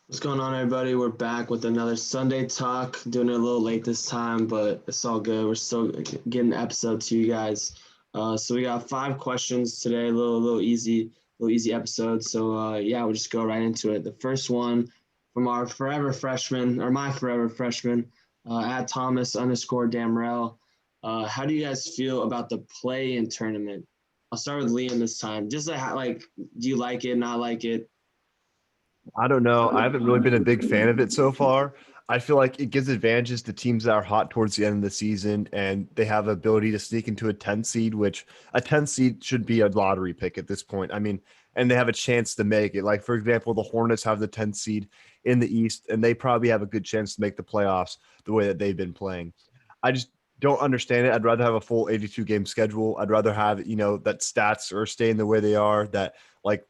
What's going on, everybody? We're back with another Sunday talk. Doing it a little late this time, but it's all good. We're still getting the episode to you guys. So we got 5 questions today. Little easy episode. So yeah, we'll just go right into it. The first one from our forever freshman, or my forever freshman, at Thomas underscore Damrell. How do you guys feel about the play-in tournament? I'll start with Liam this time. Just like, do you like it? Not like it? I don't know. I haven't really been a big fan of it so far. I feel like it gives advantages to teams that are hot towards the end of the season and they have ability to sneak into a 10 seed, which a 10 seed should be a lottery pick at this point. I mean, and they have a chance to make it. Like, for example, the Hornets have the 10 seed in the East, and they probably have a good chance to make the playoffs the way that they've been playing. I just don't understand it. I'd rather have a full 82 game schedule. I'd rather have, that stats are staying the way they are, that like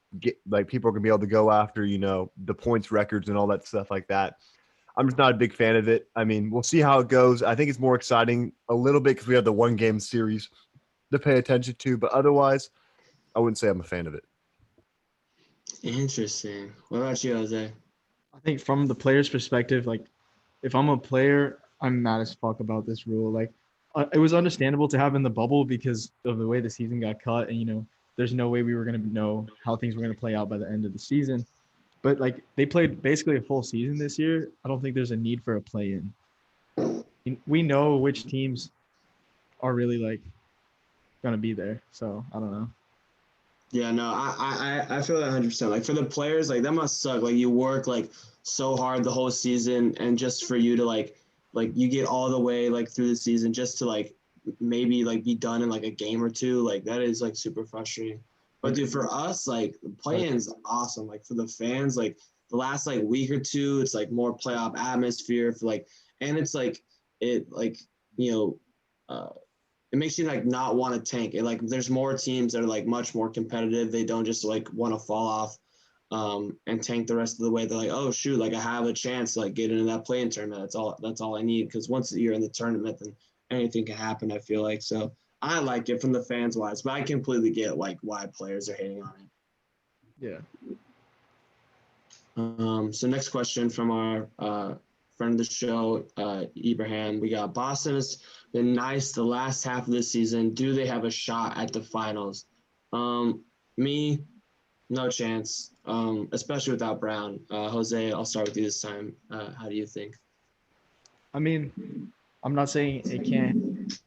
people are gonna be able to go after, the points records and all that stuff like that. I'm just not a big fan of it. I mean, we'll see how it goes. I think it's more exciting a little bit because we have the one game series to pay attention to, but otherwise, I wouldn't say I'm a fan of it. Interesting. What about you, Jose? I think from the player's perspective, like if I'm a player, I'm mad as fuck about this rule. Like it was understandable to have in the bubble because of the way the season got cut, and there's no way we were gonna know how things were gonna play out by the end of the season. But like they played basically a full season this year. I don't think there's a need for a play-in. We know which teams are really like gonna be there, so I don't know. Yeah, no, I feel that 100%. Like for the players, like that must suck. Like you work like so hard the whole season, and just for you to like you get all the way like through the season just to like maybe like be done in like a game or two. Like that is like super frustrating. But dude, for us, like the play-in is awesome. Like for the fans, like the last like week or two, it's like more playoff atmosphere for like, and it's like it like you know. It makes you like not want to tank. It like there's more teams that are like much more competitive. They don't just like want to fall off and tank the rest of the way. They're like, oh shoot, like I have a chance to like get into that play-in tournament. That's all I need. Because once you're in the tournament, then anything can happen. I feel like so. I like it from the fans wise, but I completely get like why players are hating on it. Yeah. So next question from our friend of the show, Ibrahim. We got Boston has been nice the last half of the season. Do they have a shot at the finals? Me, no chance. Especially without Brown. Jose, I'll start with you this time. How do you think? I mean, I'm not saying it can't.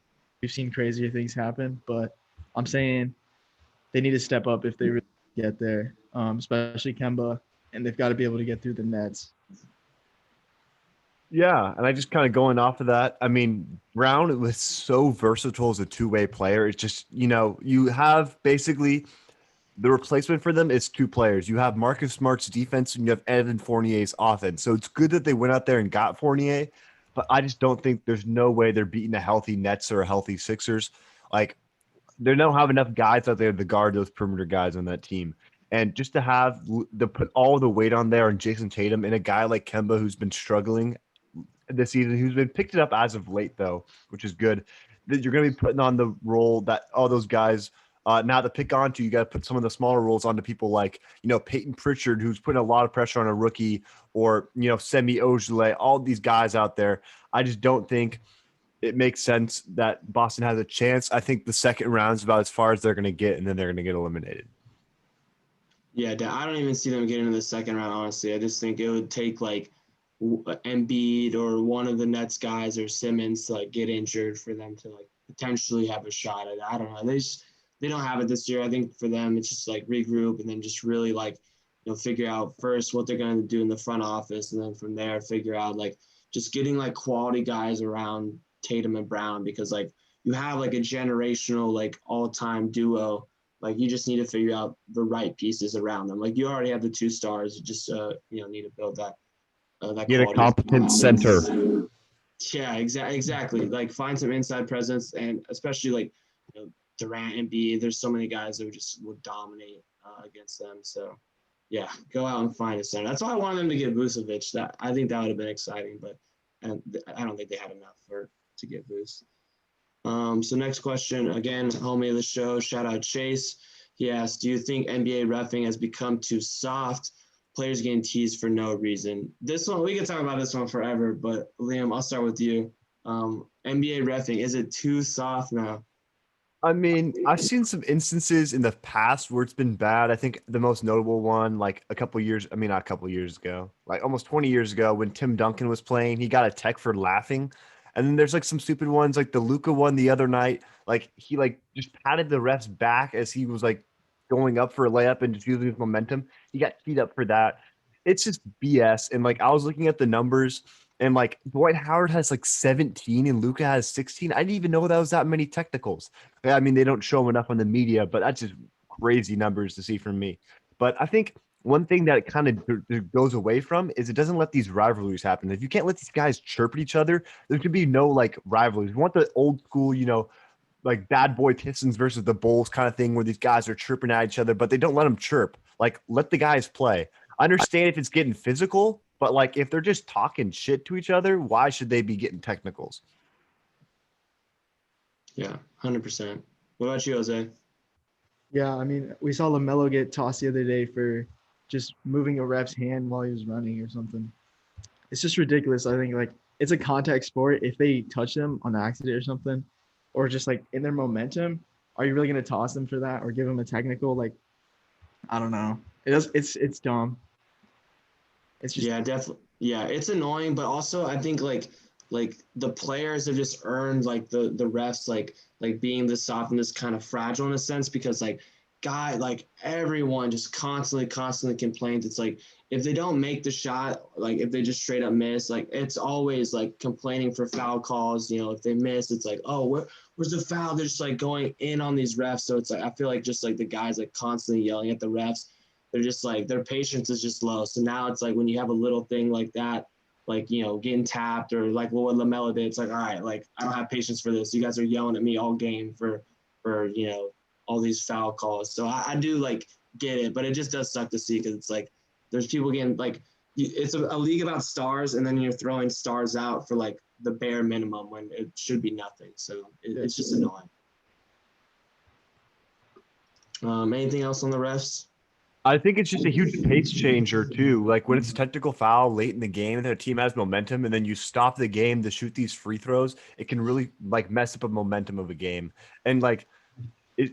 We've seen crazier things happen, but I'm saying they need to step up if they really get there, especially Kemba, and they've got to be able to get through the Nets. Yeah, and I just kind of going off of that. I mean, Brown was so versatile as a two-way player. It's just, you have basically the replacement for them is two players. You have Marcus Smart's defense and you have Evan Fournier's offense. So it's good that they went out there and got Fournier, but I just don't think there's no way they're beating a healthy Nets or a healthy Sixers. Like they don't have enough guys out there to guard those perimeter guys on that team. And just to have to put all the weight on there on Jason Tatum and a guy like Kemba who's been struggling this season, who's been picked it up as of late though, which is good. That you're going to be putting on the role that all those guys now to pick onto. You got to put some of the smaller roles onto people like Peyton Pritchard, who's putting a lot of pressure on a rookie, or Semi Ojeleye, all these guys out there. I just don't think it makes sense that Boston has a chance. I think the second round is about as far as they're going to get, and then they're going to get eliminated. Yeah, I don't even see them getting into the second round. Honestly, I just think it would take like Embiid or one of the Nets guys or Simmons to like get injured for them to like potentially have a shot at it. I don't know. They don't have it this year. I think for them it's just like regroup and then just really like figure out first what they're going to do in the front office, and then from there figure out like just getting like quality guys around Tatum and Brown, because like you have like a generational like all-time duo. Like you just need to figure out the right pieces around them. Like you already have the two stars. You just need to build that Get a quality. competent center. Yeah, exactly. Like find some inside presence, and especially like Durant and B. There's so many guys that would dominate against them. So yeah, go out and find a center. That's why I wanted them to get Vucevic. That I think that would have been exciting, but I don't think they had enough to get Vuce. So next question, again, homie of the show, shout out Chase. He asked, do you think NBA reffing has become too soft? players getting teased for no reason. This one, we can talk about this one forever, but Liam, I'll start with you. NBA reffing, is it too soft now? I mean, I've seen some instances in the past where it's been bad. I think the most notable one, like a couple years, I mean, not a couple years ago, like almost 20 years ago when Tim Duncan was playing, he got a tech for laughing. And then there's like some stupid ones, like the Luca one the other night. Like he like just patted the ref's back as he was like going up for a layup and just using his momentum. He got teed up for that. It's just BS. And like I was looking at the numbers and like Dwight Howard has like 17 and Luca has 16. I didn't even know that was that many technicals. I mean, they don't show them enough on the media, but that's just crazy numbers to see from me. But I think one thing that it kind of goes away from is it doesn't let these rivalries happen. If you can't let these guys chirp at each other, there could be no like rivalries. We want the old school, like bad boy Pistons versus the Bulls kind of thing where these guys are chirping at each other, but they don't let them chirp. Like, let the guys play. I understand if it's getting physical, but like if they're just talking shit to each other, why should they be getting technicals? Yeah, 100%. What about you, Jose? Yeah, I mean, we saw LaMelo get tossed the other day for just moving a ref's hand while he was running or something. It's just ridiculous. I think like it's a contact sport. If they touch them on accident or something, or just like in their momentum, are you really gonna toss them for that or give them a technical? Like, I don't know. It's dumb. It's just Yeah, definitely. Yeah, it's annoying, but also I think like the players have just earned like the refs like being this soft and this kind of fragile in a sense because like everyone just constantly complains. It's like if they don't make the shot, like if they just straight up miss, like it's always like complaining for foul calls. If they miss, it's like, oh, where's the foul? They're just like going in on these refs. So it's like I feel like just like the guys like constantly yelling at the refs. They're just like their patience is just low. So now it's like when you have a little thing like that, like getting tapped or like what LaMelo did, it's like all right, like I don't have patience for this. You guys are yelling at me all game for all these foul calls. So I do like get it, but it just does suck to see because it's like there's people getting like it's a league about stars, and then you're throwing stars out for like the bare minimum when it should be nothing. So it's just annoying. Anything else on the refs? I think it's just a huge pace changer too. Like when it's a technical foul late in the game and the team has momentum and then you stop the game to shoot these free throws, it can really like mess up a momentum of a game. And like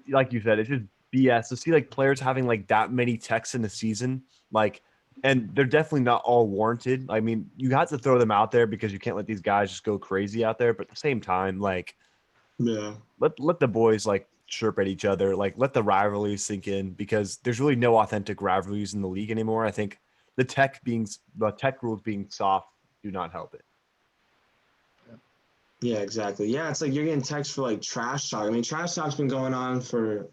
like you said, it's just BS to see like players having like that many techs in the season, like, and they're definitely not all warranted. I mean, you have to throw them out there because you can't let these guys just go crazy out there. But at the same time, like, Yeah. let the boys like chirp at each other, like let the rivalries sink in because there's really no authentic rivalries in the league anymore. I think the tech rules being soft do not help it. Yeah, exactly. Yeah, it's like you're getting text for like trash talk. I mean, trash talk's been going on for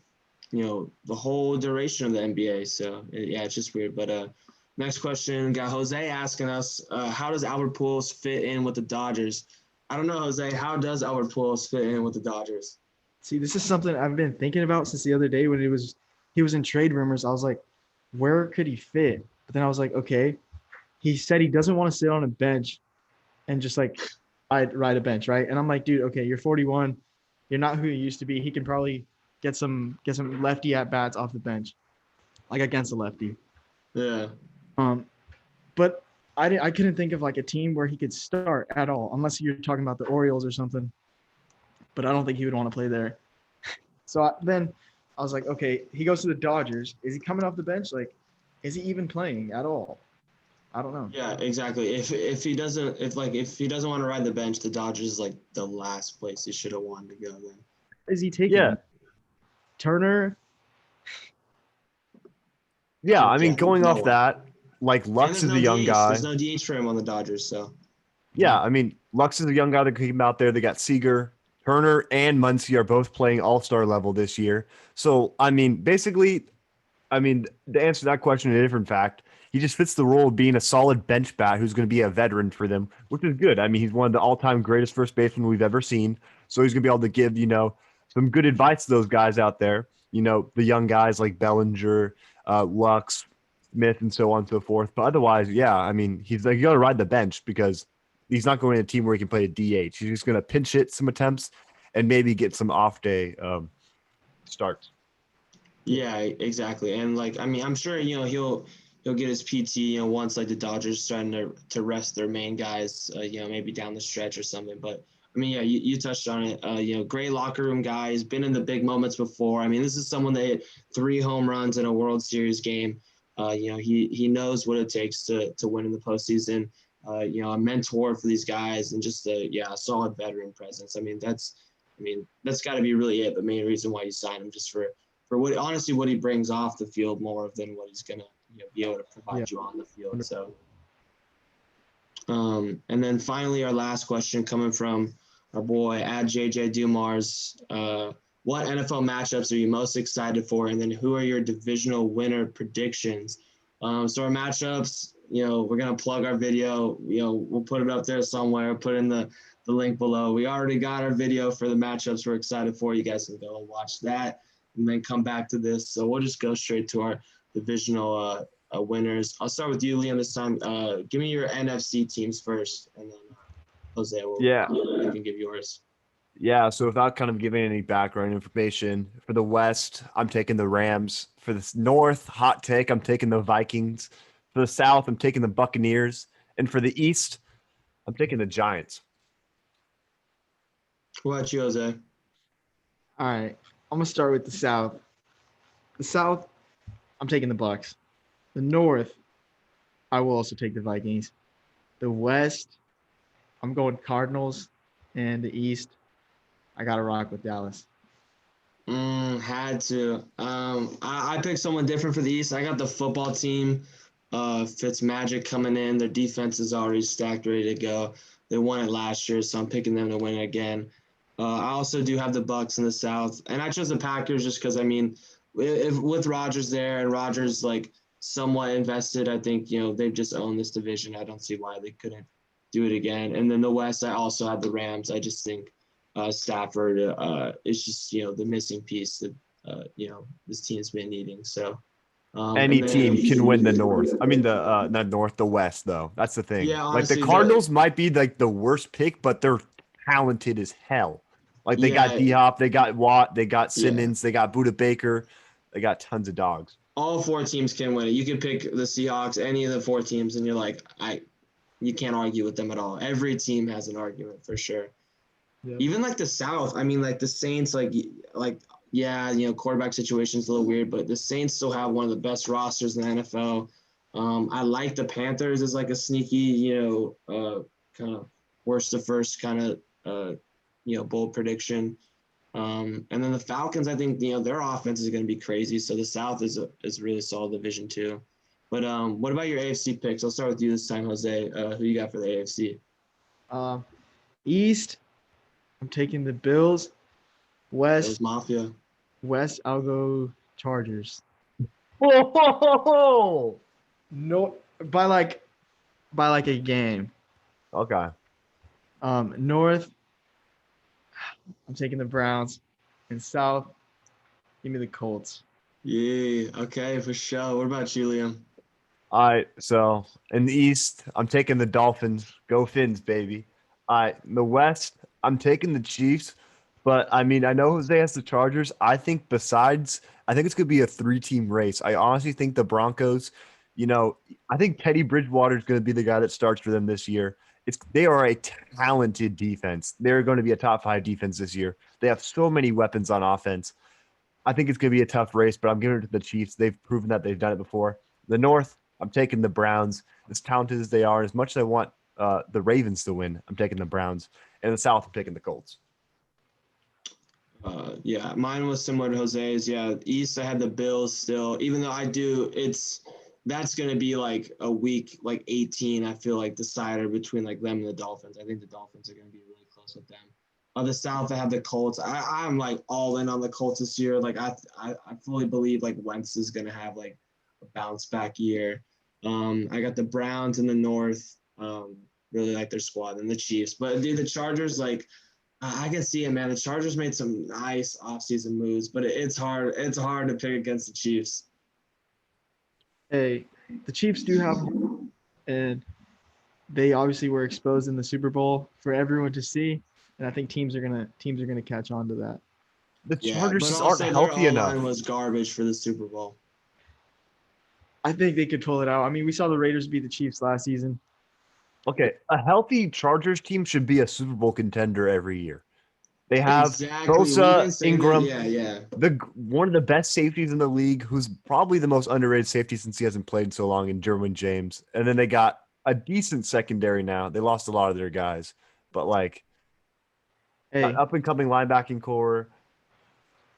the whole duration of the NBA. So yeah, it's just weird. But next question, got Jose asking us, how does Albert Pujols fit in with the Dodgers? I don't know, Jose. How does Albert Pujols fit in with the Dodgers? See, this is something I've been thinking about since the other day when he was in trade rumors. I was like, where could he fit? But then I was like, okay, he said he doesn't want to sit on a bench and just like I'd ride a bench, right? And I'm like, dude, okay, you're 41, you're not who you used to be. He can probably get some lefty at bats off the bench, like against a lefty. Yeah. But I couldn't think of like a team where he could start at all, unless you're talking about the Orioles or something. But I don't think he would want to play there. So then I was like, okay, he goes to the Dodgers. Is he coming off the bench? Like, is he even playing at all? I don't know. Yeah, exactly. If he doesn't want to ride the bench, the Dodgers is like the last place he should have wanted to go then. Is he taking Turner? Yeah, I mean, going off one. that, like Lux is a young DH. guy. There's no DH for him on the Dodgers, so. Yeah, I mean, Lux is a young guy that came out there. They got Seager, Turner, and Muncy are both playing all-star level this year. So, I mean, basically, to answer that question in a different fact, he just fits the role of being a solid bench bat who's going to be a veteran for them, which is good. I mean, he's one of the all-time greatest first basemen we've ever seen. So he's going to be able to give, some good advice to those guys out there. The young guys like Bellinger, Lux, Smith, and so on and so forth. But otherwise, yeah, I mean, he's like, you got to ride the bench because he's not going to a team where he can play a DH. He's just going to pinch hit some attempts and maybe get some off day starts. Yeah, exactly. And like, I mean, I'm sure, he'll get his PT, once like the Dodgers starting to rest their main guys, maybe down the stretch or something. But I mean, yeah, you touched on it. Great locker room guy. He's been in the big moments before. I mean, this is someone that hit 3 home runs in a World Series game. He knows what it takes to win in the postseason. A mentor for these guys and just a solid veteran presence. I mean, that's got to be really it. The main reason why you sign him, just for what he brings off the field more than what he's gonna be able to provide you on the field. So, and then finally, our last question coming from our boy at JJ Dumars. What NFL matchups are you most excited for? And then who are your divisional winner predictions? So our matchups, we're going to plug our video. We'll put it up there somewhere, put in the link below. We already got our video for the matchups we're excited for. You guys can go and watch that and then come back to this. So we'll just go straight to our divisional winners. I'll start with you, Liam, this time. Give me your NFC teams first, and then Jose you can give yours. Yeah, so without kind of giving any background information, for the West, I'm taking the Rams. For the North, hot take, I'm taking the Vikings. For the South, I'm taking the Buccaneers. And for the East, I'm taking the Giants. What about you, Jose? All right, I'm gonna start with the South. The South, I'm taking the Bucs. The North, I will also take the Vikings. The West, I'm going Cardinals. And the East, I got to rock with Dallas. Had to. I picked someone different for the East. I got the football team. Fitzmagic coming in. Their defense is already stacked, ready to go. They won it last year, so I'm picking them to win it again. I also do have the Bucs in the South, and I chose the Packers just because, if with Rodgers there and Rodgers like somewhat invested, I think they've just owned this division. I don't see why they couldn't do it again. And then the West, I also have the Rams. I just think Stafford is just the missing piece that this team's been needing. So any team can win the North. I mean not North, the West though. That's the thing. Yeah, honestly, like the Cardinals might be like the worst pick, but they're talented as hell. Like they got D-Hop, they got Watt, they got Simmons, they got Budda Baker, they got tons of dogs. All 4 teams can win it. You can pick the Seahawks, any of the 4 teams, and you're like, you can't argue with them at all. Every team has an argument for sure. Yep. Even like the South, like the Saints, quarterback situation is a little weird, but the Saints still have one of the best rosters in the NFL. I like the Panthers as like a sneaky, kind of worst to first kind of, bold prediction. And then the Falcons, I think, their offense is going to be crazy. So the South is a really solid division too. But what about your AFC picks? I'll start with you this time, Jose. Who you got for the AFC? East, I'm taking the Bills. West, Bills Mafia. West, I'll go Chargers. Whoa! No, by like a game. Okay. North, I'm taking the Browns. And South, give me the Colts. Yeah. Okay, for sure. What about you, Liam? All right, so in the East, I'm taking the Dolphins. Go Fins, baby. All right, in the West, I'm taking the Chiefs. But, I know Jose has the Chargers. I think it's going to be a 3-team race. I honestly think the Broncos, I think Teddy Bridgewater is going to be the guy that starts for them this year. They are a talented defense. They're going to be a top 5 defense this year. They have so many weapons on offense. I think it's going to be a tough race, but I'm giving it to the Chiefs. They've proven that they've done it before. The North, I'm taking the Browns. As talented as they are, as much as I want the Ravens to win, I'm taking the Browns. And the South, I'm taking the Colts. Mine was similar to Jose's. East, I had the Bills still, even though that's going to be like a week, like 18, I feel like decider between like them and the Dolphins. I think the Dolphins are going to be really close with them. On the South, I have the Colts. I'm like all in on the Colts this year. Like I fully believe like Wentz is going to have like a bounce back year. I got the Browns in the North. Really like their squad, and the Chiefs. But dude, the Chargers, like I can see it, man. The Chargers made some nice offseason moves, but it's hard. It's hard to pick against the Chiefs. Hey, the Chiefs do have, and they obviously were exposed in the Super Bowl for everyone to see, and I think teams are gonna catch on to that. The Chargers just aren't healthy enough. Their O-line was garbage for the Super Bowl. I think they could pull it out. I mean, we saw the Raiders beat the Chiefs last season. Okay, a healthy Chargers team should be a Super Bowl contender every year. They have Exactly. We've Bosa, been saying that. Ingram, Yeah. one of the best safeties in the league, who's probably the most underrated safety since he hasn't played so long in Derwin James. And then they got a decent secondary now. They lost a lot of their guys, but like Hey, up and coming linebacking core,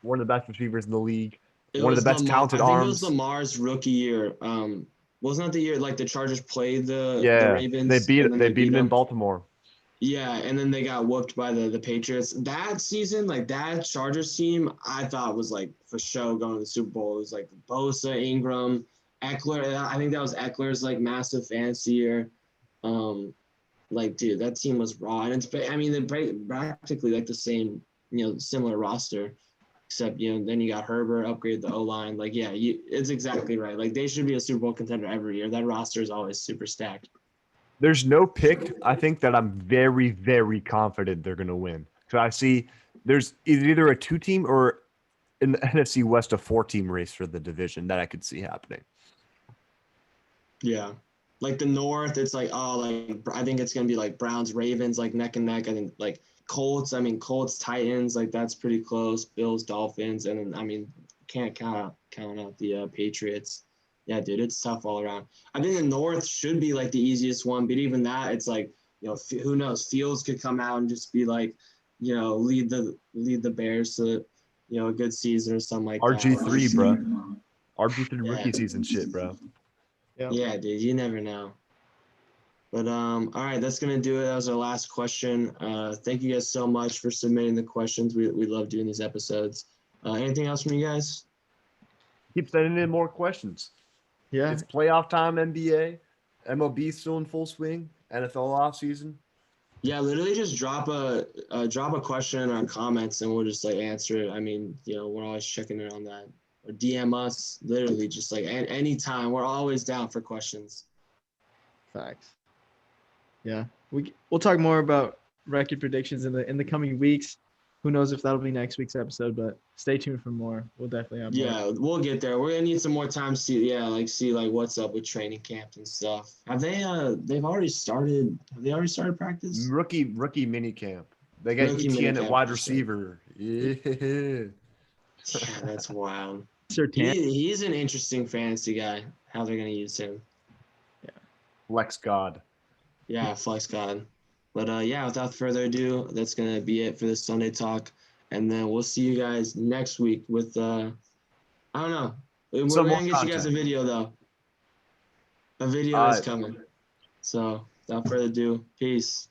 one of the best receivers in the league, It one of the was best talented I think it arms. was Lamar's rookie year. Wasn't that the year like the Chargers played the Yeah, Ravens? they and then they beat him in them? Baltimore. Yeah, and then they got whooped by the Patriots. That season, like that Chargers team, I thought was like for sure going to the Super Bowl. It was like Bosa, Ingram, Eckler. I think that was Eckler's like massive fantasy year. Like dude, that team was raw, and I mean, they're practically like the same, similar roster, except then you got Herbert, upgrade the O line. Like yeah, it's exactly right. Like they should be a Super Bowl contender every year. That roster is always super stacked. There's no pick, I think, that I'm very, very confident they're going to win. So I see there's either a 2-team or in the NFC West a 4-team race for the division that I could see happening. Yeah. Like the North, it's like, I think it's going to be like Browns, Ravens, like neck and neck. I think like Colts, Titans, like that's pretty close. Bills, Dolphins. And then, I mean, can't count out the Patriots. Yeah, dude, it's tough all around. I think the North should be like the easiest one, but even that, it's like, who knows? Fields could come out and just be like, lead the Bears to, a good season or something like RG3, that. bro. RG3 Yeah. rookie season shit, bro. Yep. Yeah, dude, you never know. But all right, that's gonna do it. That was our last question. Thank you guys so much for submitting the questions. We love doing these episodes. Anything else from you guys? Keep sending in more questions. Yeah. It's playoff time, NBA. MLB still in full swing. NFL off season. Yeah, literally just drop a question in our comments and we'll just like answer it. I mean, we're always checking in on that. Or DM us, literally just like anytime. We're always down for questions. Facts. Yeah, we'll talk more about record predictions in the coming weeks. Who knows if that'll be next week's episode, but stay tuned for more. We'll definitely have more. Yeah, we'll get there. We're gonna need some more time to see what's up with training camp and stuff. Have they they've already started practice? Rookie mini camp. They got ETN at wide receiver. Yeah. Yeah, that's wild. Sertan. He's an interesting fantasy guy. How they're gonna use him. Yeah. Flex God. Yeah, flex god. But without further ado, that's gonna be it for this Sunday talk. And then we'll see you guys next week with I don't know. We're gonna get you guys a video though. A video is coming. So without further ado, peace.